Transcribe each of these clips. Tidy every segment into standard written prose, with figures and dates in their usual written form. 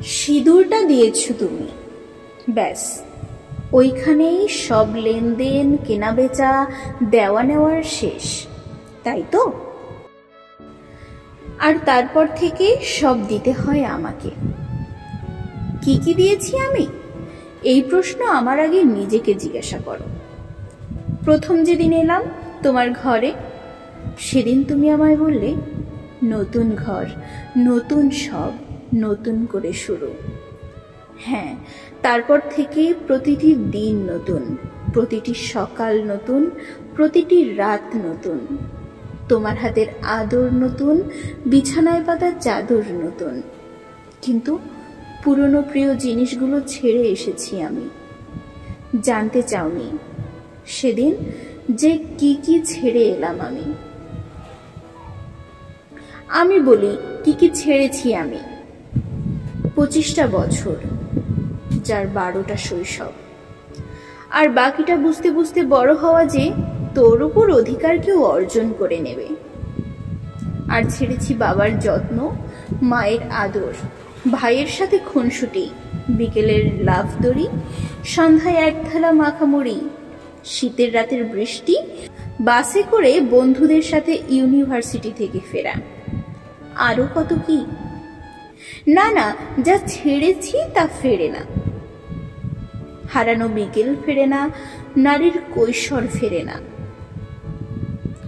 সিঁদুরটা দিয়েছ তুমি, ব্যাস ওইখানেই সব লেনদেন, কেনাবেচা, দেওয়া নেওয়ার শেষ, তাই তো? আর তারপর থেকে সব দিতে হয় আমাকে। কি কি দিয়েছি আমি? এই প্রশ্ন আমার আগে নিজেকে জিজ্ঞাসা করো। প্রথম যেদিন এলাম তোমার ঘরে, সেদিন তুমি আমায় বললে, নতুন ঘর, নতুন সব, নতুন করে শুরু। হ্যাঁ, তারপর থেকে প্রতিটি দিন নতুন, প্রতিটি সকাল নতুন, প্রতিটি রাত নতুন। তোমার হাতের আদর নতুন, বিছানায় পাতা চাদর নতুন। কিন্তু পুরনো প্রিয় জিনিসগুলো ছেড়ে এসেছি আমি। জানতে চাওনি সেদিন যে কি কি ছেড়ে এলাম আমি? আমি বলি কি কি ছেড়েছি আমি। 25টা বছর, যার 12টা শৈশব, আর বাকিটা বুঝতে বুঝতে বড় হওয়া যে তোর উপর অধিকার কেউ অর্জন করে নেবে। আর ছেড়েছি বাবার যত্ন, মায়ের আদর, ভাইয়ের সাথে খুনসুটি, বিকেলের লাফ দড়ি, সন্ধ্যায় এক থালা মাখামুড়ি, শীতের রাতের বৃষ্টি, বাসে করে বন্ধুদের সাথে ইউনিভার্সিটি থেকে ফেরা, আরো কত কি। না না, যা ছেড়েছি তা ফেরে না। হারানো বিকেল ফেরে না, নারীর কৈশোর ফেরে না,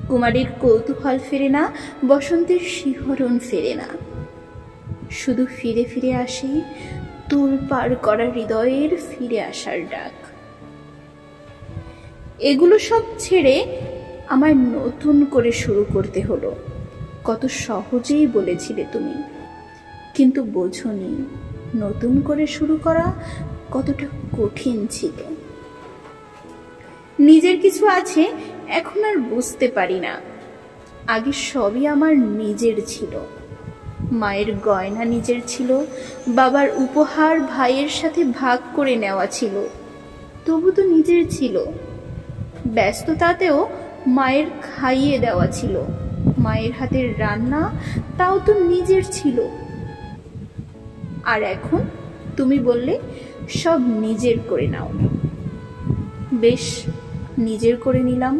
কুমারীর কৌতূহল ফেরে না, বসন্তের শিহরণ ফেরে না। শুধু ফিরে ফিরে আসে তুল পার করা হৃদয়ের ফিরে আসার ডাক। এগুলো সব ছেড়ে আমায় নতুন করে শুরু করতে হলো। কত সহজেই বলেছিলে তুমি, কিন্তু বোঝনি নতুন করে শুরু করা কতটা কঠিন ছিল। নিজের কিছু আছে এখন আর বুঝতে পারি না। আগে সবই আমার নিজের ছিল। মায়ের গয়না নিজের ছিল, বাবার উপহার ভাইয়ের সাথে ভাগ করে নেওয়া ছিল, তবু তো নিজের ছিল। ব্যস্ততাতেও মায়ের খাইয়ে দেওয়া ছিল, মায়ের হাতের রান্না, তাও তো নিজের ছিল। আর এখন তুমি বললে সব নিজের করে নাও। বেশ, নিজের করে নিলাম।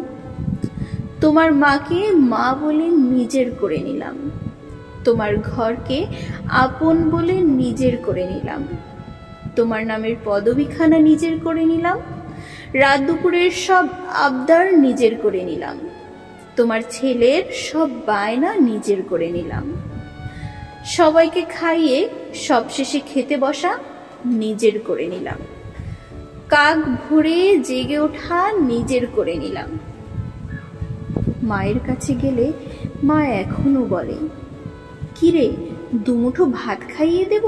তোমার মাকে মা বলে নিজের করে নিলাম, তোমার ঘরকে আপন বলে নিজের করে নিলাম, তোমার নামের পদবিখানা নিজের করে নিলাম, রাত দুপুরের সব আবদার নিজের করে নিলাম, তোমার ছেলের সব বায়না নিজের করে নিলাম, সবাইকে খাইয়ে সবশেষে খেতে বসা নিজের করে নিলাম, কাক ভরে জেগে ওঠা নিজের করে নিলাম। মায়ের কাছে গেলে মা এখনো বলে, কিরে দুমুঠো ভাত খাইয়ে দেব,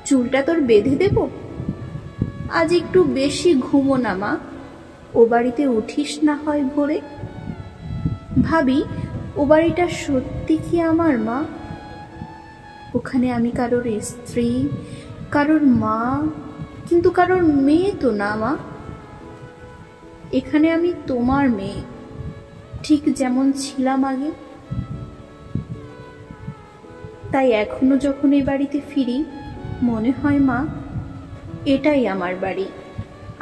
চুলটা তোর বেঁধে দেব, আজ একটু বেশি ঘুমো না মা, ও বাড়িতে উঠিস না হয় ভোরে। ভাবি, ও বাড়িটা সত্যি কি আমার মা? ওখানে আমি কারোর স্ত্রী, কারোর মা, কিন্তু কারোর মেয়ে তো না মা। এখানে আমি তোমার মেয়ে, ঠিক যেমন ছিলাম আগে। তাই এখনো যখন এই বাড়িতে ফিরি মনে হয় মা, এটাই আমার বাড়ি,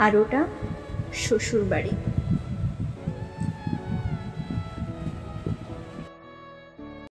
আর ওটা শ্বশুর বাড়ি।